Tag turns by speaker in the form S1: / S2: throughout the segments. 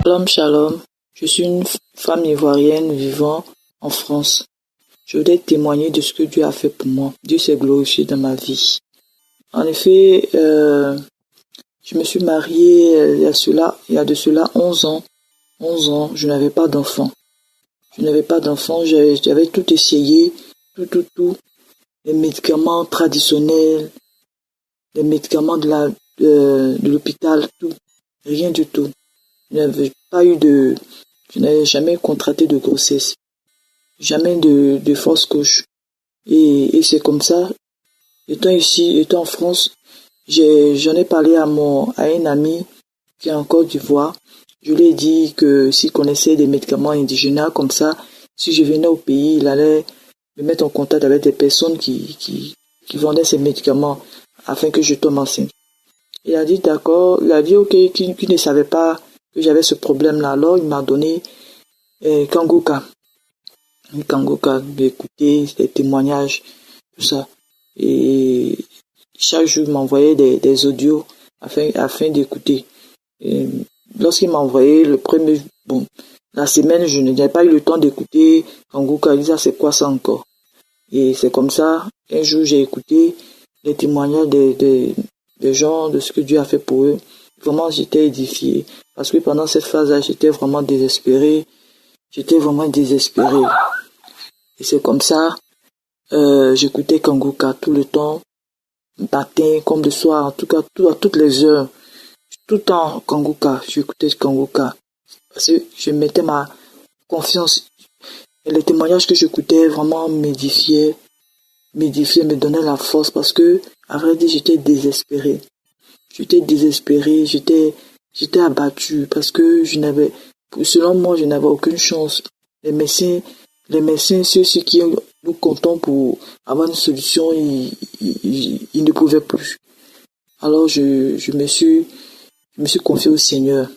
S1: Shalom, shalom. Je suis une femme ivoirienne vivant en France. Je voudrais témoigner de ce que Dieu a fait pour moi. Dieu s'est glorifié dans ma vie. En effet, je me suis mariée il y a de cela 11 ans. 11 ans, je n'avais pas d'enfant. J'avais tout essayé, tout. Les médicaments traditionnels, les médicaments de l'hôpital, tout. Rien du tout. Je n'avais jamais contracté de grossesse. Jamais de fausse couche. Et c'est comme ça. Étant en France, j'en ai parlé à un ami qui est en Côte d'Ivoire. Je lui ai dit que s'il connaissait des médicaments indigènes comme ça, si je venais au pays, il allait me mettre en contact avec des personnes qui vendaient ces médicaments afin que je tombe enceinte. Il a dit d'accord, il a dit ok, qu'il ne savait pas que j'avais ce problème-là. Alors il m'a donné Kangoka. Kangoka, j'ai écouté des témoignages, tout ça. Et chaque jour, il m'envoyait des audios afin d'écouter. Et lorsqu'il m'a envoyé la semaine, je n'avais pas eu le temps d'écouter Kangoka. Il disait, c'est quoi ça encore? Et c'est comme ça, un jour, j'ai écouté les témoignages des gens, de ce que Dieu a fait pour eux. Vraiment, j'étais édifié. Parce que pendant cette phase-là, j'étais vraiment désespéré. Et c'est comme ça, j'écoutais Kangoka tout le temps, matin comme le soir, en tout cas, à toutes les heures. Tout le temps, Kangoka, j'écoutais Kangoka. Parce que je mettais ma confiance. Et les témoignages que j'écoutais vraiment m'édifiaient, me donnaient la force parce que, à vrai dire, j'étais désespéré. J'étais abattu parce que selon moi, je n'avais aucune chance. Les médecins, ceux qui nous comptons pour avoir une solution, ils ne pouvaient plus. Alors, je me suis confié au Seigneur.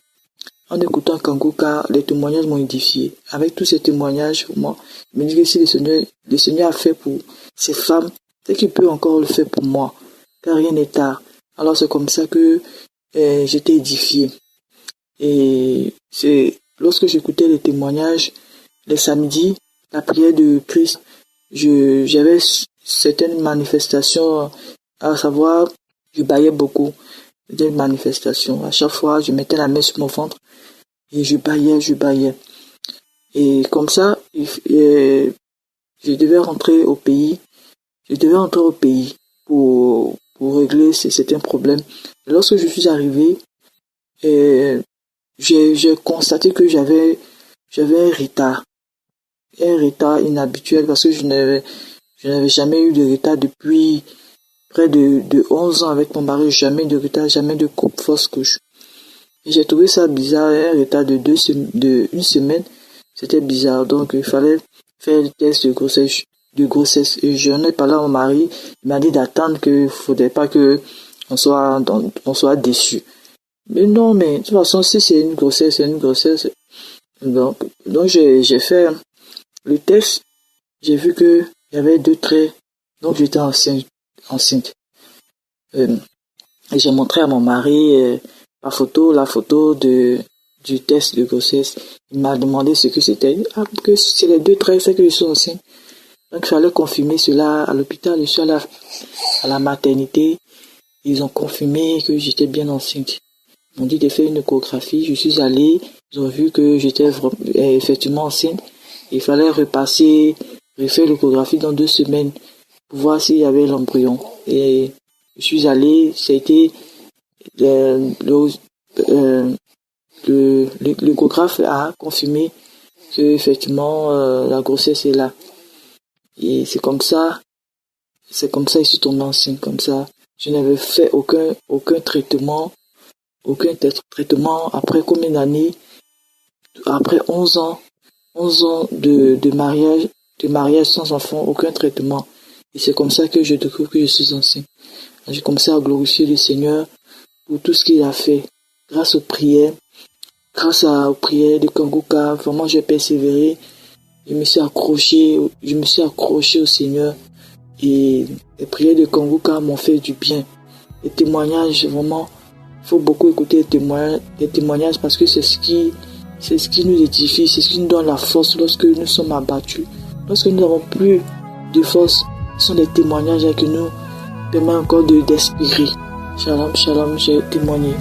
S1: En écoutant Kangoka, les témoignages m'ont édifié. Avec tous ces témoignages, moi, je me dis que si le Seigneur a fait pour ces femmes, c'est qu'il peut encore le faire pour moi. Car rien n'est tard. Alors c'est comme ça que j'étais édifié. Et c'est lorsque j'écoutais les témoignages, les samedis, la prière de Christ, j'avais certaines manifestations, à savoir, je baillais beaucoup. Des manifestations. À chaque fois, je mettais la main sur mon ventre et je baillais. Et comme ça, je devais rentrer au pays. Pour régler certains problèmes. Et lorsque je suis arrivé, j'ai constaté que j'avais un retard. Un retard inhabituel parce que je n'avais jamais eu de retard depuis près de 11 ans avec mon mari. Jamais de retard, jamais de fausse couche. Et j'ai trouvé ça bizarre, un retard de une semaine. C'était bizarre. Donc il fallait faire le test de grossesse. Et j'en ai parlé à mon mari. Il m'a dit d'attendre qu'il faudrait pas que on soit déçu. Mais non, mais de toute façon, si c'est une grossesse, c'est une grossesse. Donc j'ai fait le test. J'ai vu que il y avait 2 traits. Donc j'étais enceinte. Et j'ai montré à mon mari la photo du test de grossesse. Il m'a demandé ce que c'était. Que c'est les 2 traits, c'est que je suis enceinte. Donc il fallait confirmer cela à l'hôpital. Je suis allé à la maternité. Ils ont confirmé que j'étais bien enceinte. Ils m'ont dit de faire une échographie. Je suis allé. Ils ont vu que j'étais effectivement enceinte. Il fallait refaire l'échographie dans 2 semaines pour voir s'il y avait l'embryon. Et je suis allé. Ça a été l'échographe a confirmé que effectivement la grossesse est là. Et c'est comme ça je suis tombée enceinte comme ça. Je n'avais fait aucun traitement après combien d'années? Après 11 ans de mariage sans enfant, aucun traitement. Et c'est comme ça que je découvre que je suis enceinte. J'ai commencé à glorifier le Seigneur pour tout ce qu'il a fait. Grâce aux prières de Kangoka, vraiment j'ai persévéré. Je me suis accroché au Seigneur. Et les prières de Kangoka m'ont fait du bien. Les témoignages, vraiment, il faut beaucoup écouter les témoignages parce que c'est ce qui C'est ce qui nous édifie, c'est ce qui nous donne la force lorsque nous sommes abattus. Lorsque nous n'avons plus de force, ce sont des témoignages qui nous permettent encore d'espérer. Shalom, shalom, j'ai témoigné.